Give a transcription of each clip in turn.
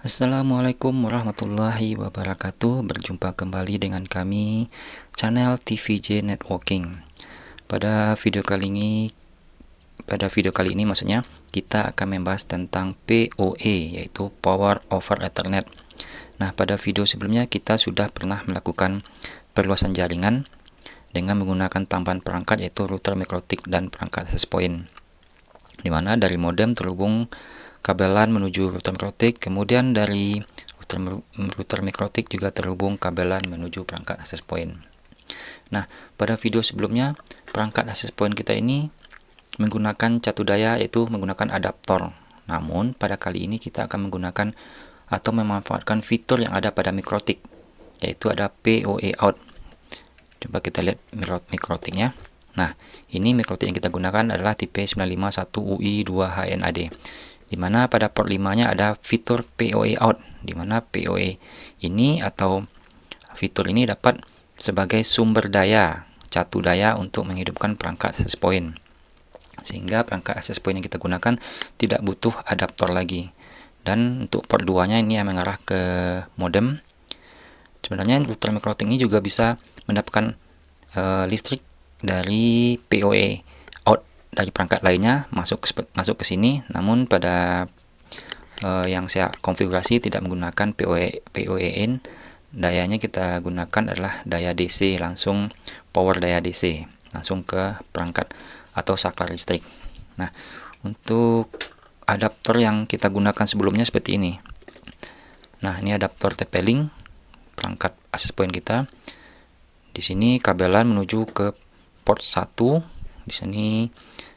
Assalamualaikum warahmatullahi wabarakatuh. Berjumpa kembali dengan kami, channel TVJ Networking. Pada video kali ini maksudnya kita akan membahas tentang PoE, yaitu Power over Ethernet. Nah, pada video sebelumnya kita sudah pernah melakukan perluasan jaringan dengan menggunakan tambahan perangkat, yaitu router mikrotik dan perangkat access point, di mana dari modem terhubung kabelan menuju router mikrotik, kemudian dari router mikrotik juga terhubung kabelan menuju perangkat access point. Nah, pada video sebelumnya perangkat access point kita ini menggunakan catu daya, yaitu menggunakan adaptor. Namun pada kali ini kita akan menggunakan atau memanfaatkan fitur yang ada pada mikrotik, yaitu ada PoE out. Coba kita lihat mikrotiknya. Nah, ini mikrotik yang kita gunakan adalah tipe 951UI2HNAD, di mana pada port 5-nya ada fitur PoE out, di mana PoE ini atau fitur ini dapat sebagai sumber daya, catu daya untuk menghidupkan perangkat access point, sehingga perangkat access point yang kita gunakan tidak butuh adaptor lagi. Dan untuk port 2-nya ini yang mengarah ke modem. Sebenarnya router mikrotik ini juga bisa mendapatkan listrik dari PoE out dari perangkat lainnya masuk ke sini, namun pada yang saya konfigurasi tidak menggunakan PoE in. Dayanya kita gunakan adalah daya DC, langsung power daya DC langsung ke perangkat atau saklar listrik. Nah, untuk adaptor yang kita gunakan sebelumnya seperti ini. Nah, ini adaptor TP-Link perangkat access point kita. Di sini kabelan menuju ke port 1. Di sini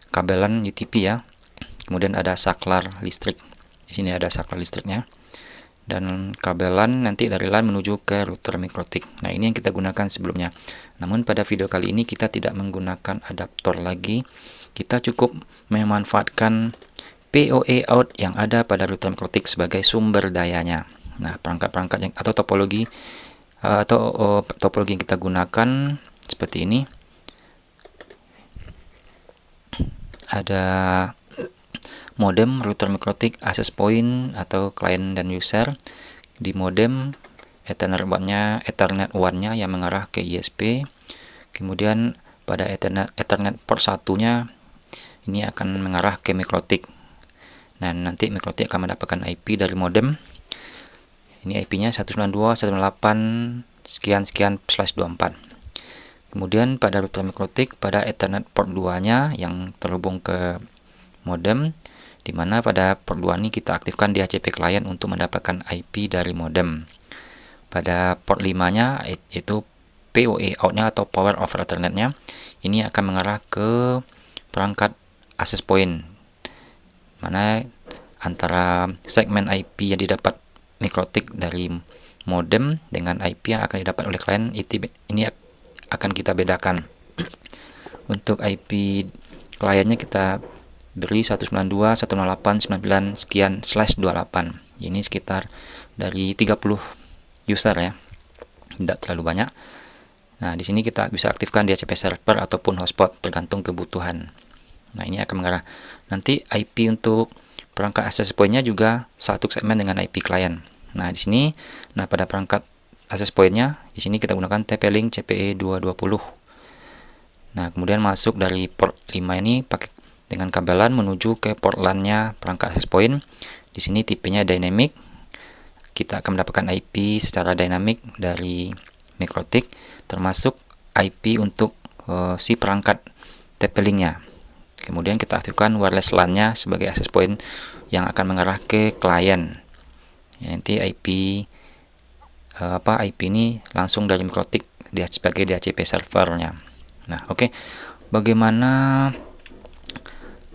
kabelan UTP ya. Kemudian ada saklar listrik. Di sini ada saklar listriknya. Dan kabelan nanti dari LAN menuju ke router mikrotik. Nah, ini yang kita gunakan sebelumnya. Namun pada video kali ini kita tidak menggunakan adaptor lagi. Kita cukup memanfaatkan PoE out yang ada pada router mikrotik sebagai sumber dayanya. Nah, perangkat-perangkat yang atau topologi yang kita gunakan seperti ini. Ada modem, router mikrotik, access point atau client dan user. Di modem Ethernet 1-nya yang mengarah ke ISP. Kemudian pada Ethernet port 1-nya ini akan mengarah ke mikrotik. Dan nanti mikrotik akan mendapatkan IP dari modem. Ini IP-nya 192.168/24. Kemudian pada router mikrotik pada Ethernet port 2-nya yang terhubung ke modem, di mana pada port 2 ini kita aktifkan DHCP client untuk mendapatkan IP dari modem. Pada port 5-nya yaitu PoE out-nya atau power over Ethernet-nya, ini akan mengarah ke perangkat access point, mana antara segmen IP yang didapat mikrotik dari modem dengan IP yang akan didapat oleh klien ini akan kita bedakan. Untuk IP kliennya kita beri 192.168.9/28. Ini sekitar dari 30 user ya, tidak terlalu banyak. Nah, di sini kita bisa aktifkan DHCP server ataupun hotspot tergantung kebutuhan. Nah, ini akan mengarah. Nanti IP untuk perangkat access point-nya juga satu segmen dengan IP klien. Nah, di sini pada perangkat access point-nya di sini kita gunakan TP-Link CPE 220. Nah, kemudian masuk dari port 5 ini pakai dengan kabelan menuju ke port LAN-nya perangkat access point. Di sini tipenya dynamic. Kita akan mendapatkan IP secara dynamic dari mikrotik, termasuk IP untuk si perangkat TP-Link-nya. Kemudian kita aktifkan wireless LAN-nya sebagai access point yang akan mengarah ke klien. Ya, nanti IP ini langsung dari mikrotik sebagai DHCP servernya. Nah, oke. Bagaimana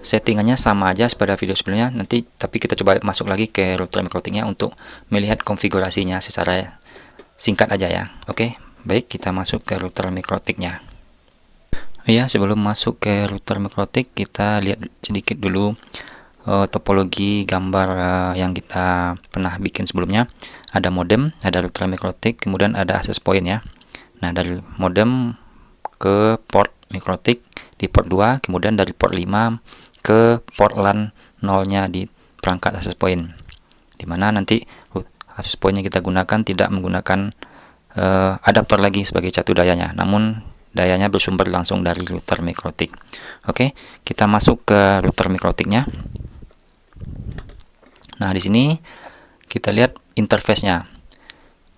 settingannya? Sama aja pada video sebelumnya. Tapi kita coba masuk lagi ke router mikrotiknya untuk melihat konfigurasinya secara singkat aja ya. Oke, baik, kita masuk ke router mikrotiknya. Ya, sebelum masuk ke router mikrotik, kita lihat sedikit dulu topologi gambar yang kita pernah bikin sebelumnya. Ada modem, ada router mikrotik, kemudian ada access point ya. Nah, dari modem ke port mikrotik di port 2, kemudian dari port 5 ke port LAN 0-nya di perangkat access point, dimana nanti access point yang kita gunakan tidak menggunakan adaptor lagi sebagai catu dayanya, namun dayanya bersumber langsung dari router mikrotik. Oke, kita masuk ke router mikrotiknya. Nah, di sini kita lihat interface-nya.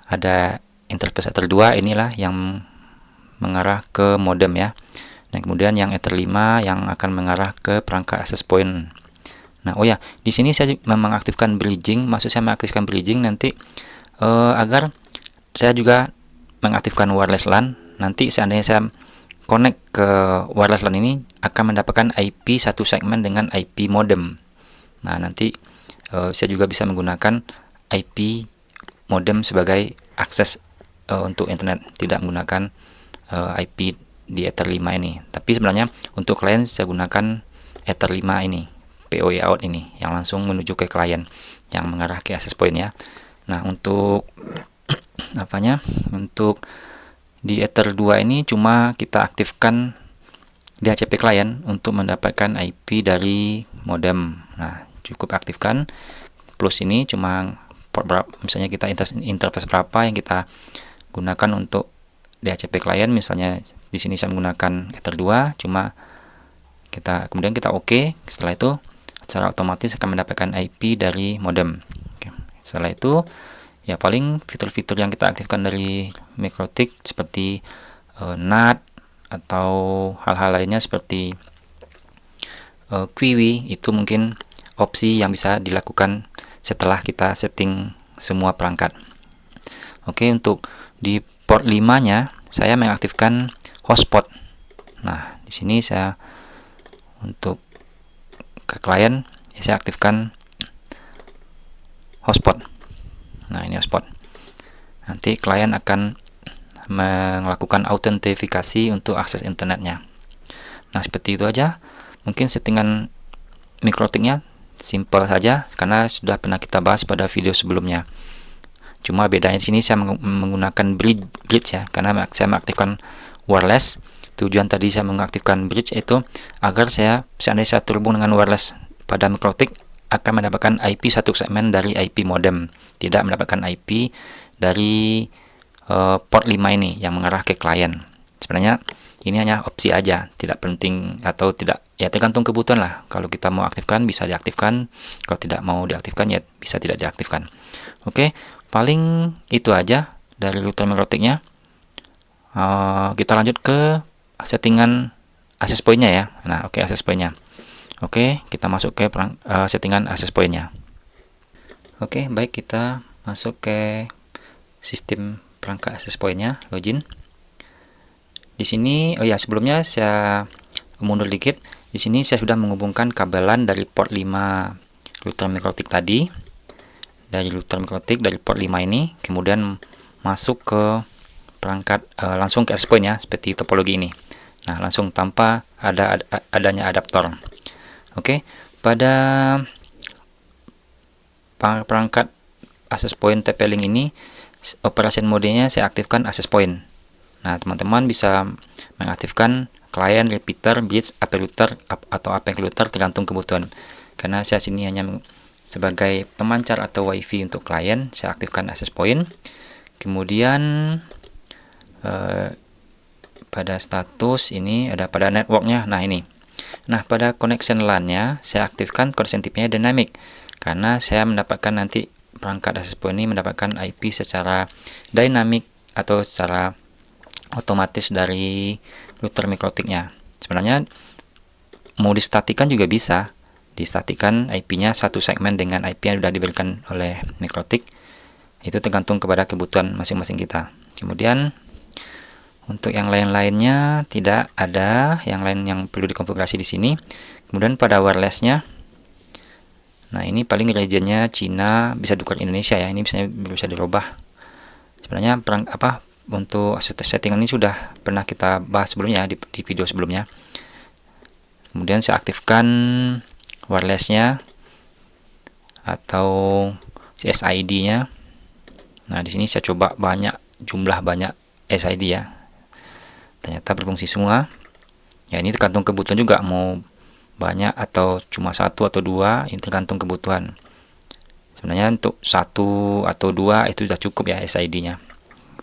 Ada interface Ether 2, inilah yang mengarah ke modem ya. Dan kemudian yang Ether 5 yang akan mengarah ke perangkat access point. Nah, oh ya, di sini saya memang aktifkan bridging. Maksud saya mengaktifkan bridging nanti agar saya juga mengaktifkan wireless LAN. Nanti seandainya saya connect ke wireless LAN ini akan mendapatkan IP satu segmen dengan IP modem. Nah, nanti saya juga bisa menggunakan IP modem sebagai akses untuk internet, tidak menggunakan IP di Ether 5 ini. Tapi sebenarnya untuk klien saya gunakan Ether 5 ini, PoE out ini, yang langsung menuju ke klien yang mengarah ke access point ya. Nah, untuk untuk di Ether 2 ini cuma kita aktifkan DHCP klien untuk mendapatkan IP dari modem. Nah, cukup aktifkan. Plus ini cuma port berapa, misalnya kita interface berapa yang kita gunakan untuk DHCP klien. Misalnya di sini saya menggunakan Ether 2, cuma kemudian kita oke. Setelah itu secara otomatis akan mendapatkan IP dari modem. Oke. Setelah itu ya paling fitur-fitur yang kita aktifkan dari mikrotik seperti NAT atau hal-hal lainnya seperti QIWI, itu mungkin opsi yang bisa dilakukan setelah kita setting semua perangkat. Oke, untuk di port 5-nya saya mengaktifkan hotspot. Nah, di sini saya untuk ke klien saya aktifkan hotspot. Nah, ini hotspot. Nanti klien akan melakukan autentifikasi untuk akses internetnya. Nah, seperti itu aja. Mungkin settingan mikrotiknya simple saja karena sudah pernah kita bahas pada video sebelumnya. Cuma bedanya di sini saya menggunakan bridge ya, karena saya mengaktifkan wireless. Tujuan tadi saya mengaktifkan bridge itu agar seandainya saya terhubung dengan wireless pada mikrotik akan mendapatkan IP satu segmen dari IP modem, tidak mendapatkan IP dari port 5 ini yang mengarah ke klien. Sebenarnya ini hanya opsi aja, tidak penting atau tidak, ya tergantung kebutuhan lah. Kalau kita mau aktifkan bisa diaktifkan, kalau tidak mau diaktifkan ya bisa tidak diaktifkan. Oke, paling itu aja dari router mikrotiknya. Kita lanjut ke settingan access point-nya ya. Nah, oke, access point-nya. Oke, kita masuk ke settingan access point-nya. Oke, baik, kita masuk ke sistem perangkat access point-nya, login. Di sini, oh ya, sebelumnya saya mundur dikit. Di sini saya sudah menghubungkan kabelan dari port 5 router mikrotik tadi. Dari router mikrotik dari port 5 ini, kemudian masuk ke perangkat langsung ke access point ya, seperti topologi ini. Nah, langsung tanpa adanya adaptor. Oke, pada perangkat access point TP-Link ini operation modenya saya aktifkan access point. Nah, teman-teman bisa mengaktifkan client, repeater, bridge, AP router atau AP router tergantung kebutuhan. Karena saya sini hanya sebagai pemancar atau wifi untuk klien, saya aktifkan access point. Kemudian pada status ini ada pada networknya. Nah, ini. Nah, pada connection LAN-nya saya aktifkan connection type-nya dynamic karena saya mendapatkan nanti perangkat access point ini mendapatkan IP secara dynamic atau secara otomatis dari router mikrotiknya. Sebenarnya mau distatikan juga bisa. Distatikan IP-nya satu segmen dengan IP yang sudah diberikan oleh mikrotik. Itu tergantung kepada kebutuhan masing-masing kita. Kemudian untuk yang lain-lainnya tidak ada yang lain yang perlu dikonfigurasi di sini. Kemudian pada wireless-nya, nah ini paling regionnya Cina, bisa tukar Indonesia ya. Ini bisa dirubah. Sebenarnya untuk settingan ini sudah pernah kita bahas sebelumnya di video sebelumnya. Kemudian saya aktifkan wireless-nya atau SID-nya. Nah, di sini saya coba jumlah banyak SID ya. Ternyata berfungsi semua. Ya, ini tergantung kebutuhan juga, mau banyak atau cuma satu atau dua, ini tergantung kebutuhan. Sebenarnya untuk 1 atau 2 itu sudah cukup ya SID-nya.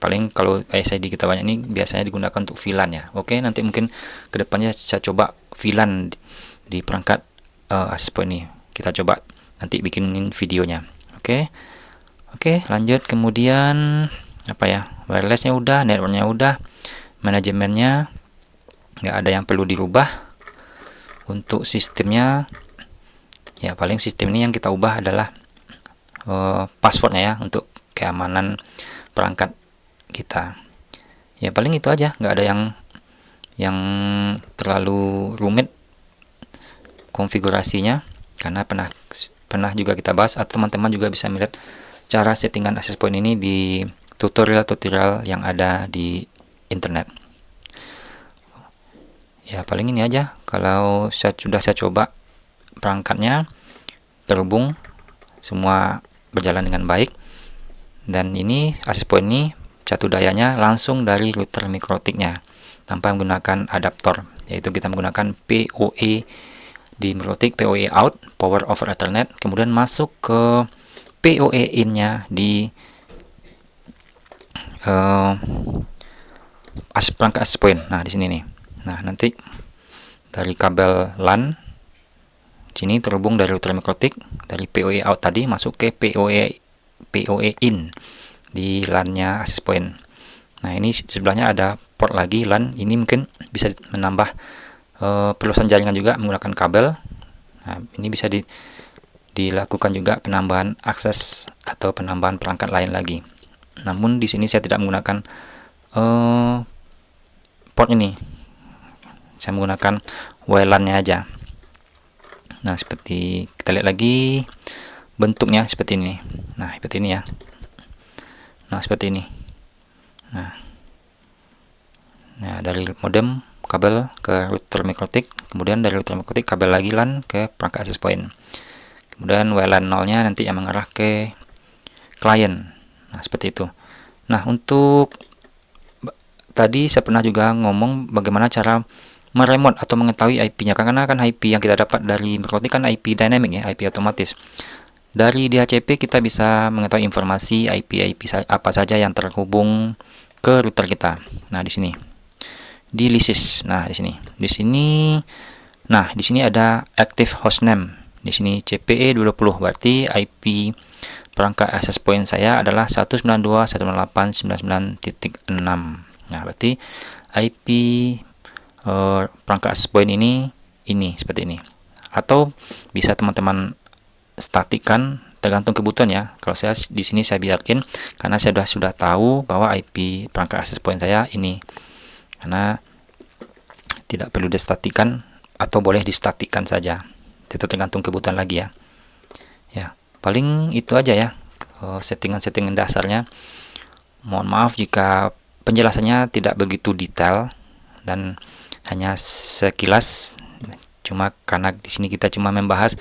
Paling kalau SID kita banyak ini biasanya digunakan untuk VLAN ya. Oke, nanti mungkin kedepannya saya coba VLAN di perangkat access point ini. Kita coba nanti bikinin videonya. Oke, lanjut. Kemudian apa ya? Wirelessnya udah, networknya udah, manajemennya nggak ada yang perlu dirubah. Untuk sistemnya ya paling sistem ini yang kita ubah adalah passwordnya ya, untuk keamanan perangkat kita. Ya paling itu aja, nggak ada yang terlalu rumit konfigurasinya, karena pernah juga kita bahas, atau teman-teman juga bisa melihat cara settingan access point ini di tutorial-tutorial yang ada di internet. Ya paling ini aja. Kalau sudah saya coba perangkatnya terhubung, semua berjalan dengan baik, dan ini access point ini catu dayanya langsung dari router mikrotiknya tanpa menggunakan adaptor, yaitu kita menggunakan PoE di mikrotik, PoE out, power over ethernet, kemudian masuk ke PoE in nya di perangkat access point. Nah di sini nih. Nah nanti dari kabel LAN sini terhubung dari router mikrotik, dari PoE out tadi masuk ke PoE in di LAN-nya access point. Nah ini sebelahnya ada port lagi LAN, ini mungkin bisa menambah perluasan jaringan juga menggunakan kabel. Nah ini bisa dilakukan juga penambahan akses atau penambahan perangkat lain lagi. Namun di sini saya tidak menggunakan port ini, saya menggunakan WLAN-nya aja. Nah seperti kita lihat lagi bentuknya seperti ini. Nah seperti ini ya. Nah seperti ini. Nah dari modem kabel ke router mikrotik, kemudian dari router mikrotik kabel lagi LAN ke perangkat access point, kemudian WLAN 0-nya nanti yang mengarah ke klien. Nah seperti itu. Nah untuk tadi saya pernah juga ngomong bagaimana cara meremote atau mengetahui IP-nya, karena kan IP yang kita dapat dari mikrotik kan IP dynamic ya, IP otomatis. Dari DHCP kita bisa mengetahui informasi IP apa saja yang terhubung ke router kita. Nah, di sini. Di lisis. Nah, di sini. Nah, di sini ada active hostname. Di sini CPE20, berarti IP perangkat access point saya adalah 192.168.99.6. Nah, berarti IP perangkat access point ini seperti ini. Atau bisa teman-teman statikan, tergantung kebutuhan ya. Kalau saya di sini saya biarkan karena saya sudah tahu bahwa IP perangkat access point saya ini, karena tidak perlu distatikan atau boleh distatikan saja, itu tergantung kebutuhan lagi ya. Ya paling itu aja ya settingan-settingan dasarnya. Mohon maaf jika penjelasannya tidak begitu detail dan hanya sekilas, cuma karena di sini kita cuma membahas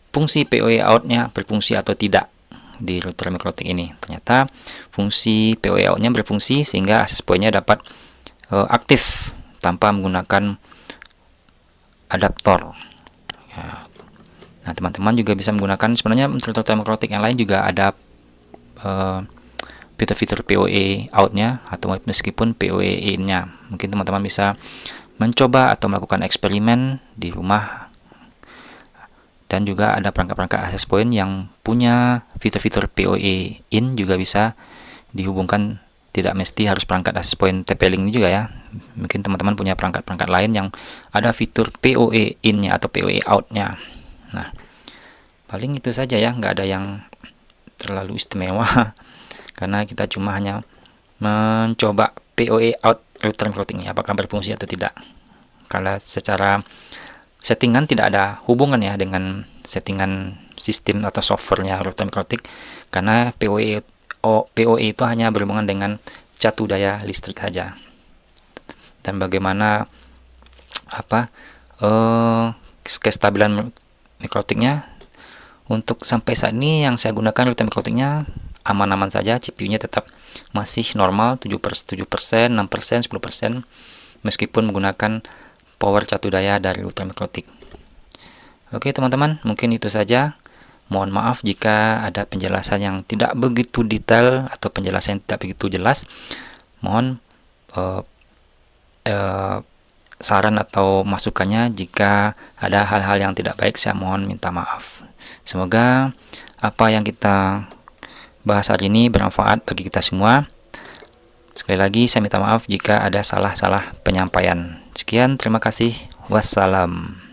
fungsi PoE out-nya berfungsi atau tidak di router mikrotik ini. Ternyata fungsi PoE out-nya berfungsi sehingga access point-nya dapat aktif tanpa menggunakan adaptor. Ya. Nah, teman-teman juga bisa menggunakan, sebenarnya router mikrotik yang lain juga ada fitur-fitur PoE out-nya atau meskipun PoE in-nya. Mungkin teman-teman bisa mencoba atau melakukan eksperimen di rumah. Dan juga ada perangkat-perangkat access point yang punya fitur-fitur PoE in juga bisa dihubungkan, tidak mesti harus perangkat access point TP-Link ini juga ya. Mungkin teman-teman punya perangkat-perangkat lain yang ada fitur PoE in-nya atau PoE out-nya. Nah, paling itu saja ya, nggak ada yang terlalu istimewa karena kita cuma hanya mencoba PoE out router mikrotik ini apakah berfungsi atau tidak. Kalau secara settingan tidak ada hubungan ya dengan settingan sistem atau softwarenya router mikrotik, karena PoE itu hanya berhubungan dengan catu daya listrik saja. Dan bagaimana kestabilan mikrotiknya, untuk sampai saat ini yang saya gunakan router mikrotiknya aman-aman saja, CPU-nya tetap masih normal 7%, 6%, 10%, meskipun menggunakan power catu daya dari router mikrotik. Oke teman-teman, mungkin itu saja Mohon maaf jika ada penjelasan yang tidak begitu detail atau penjelasan yang tidak begitu jelas. Mohon saran atau masukannya. Jika ada hal-hal yang tidak baik, saya mohon minta maaf. Semoga apa yang kita bahas hari ini bermanfaat bagi kita semua. Sekali lagi saya minta maaf jika ada salah-salah penyampaian. Sekian, terima kasih. Wassalam.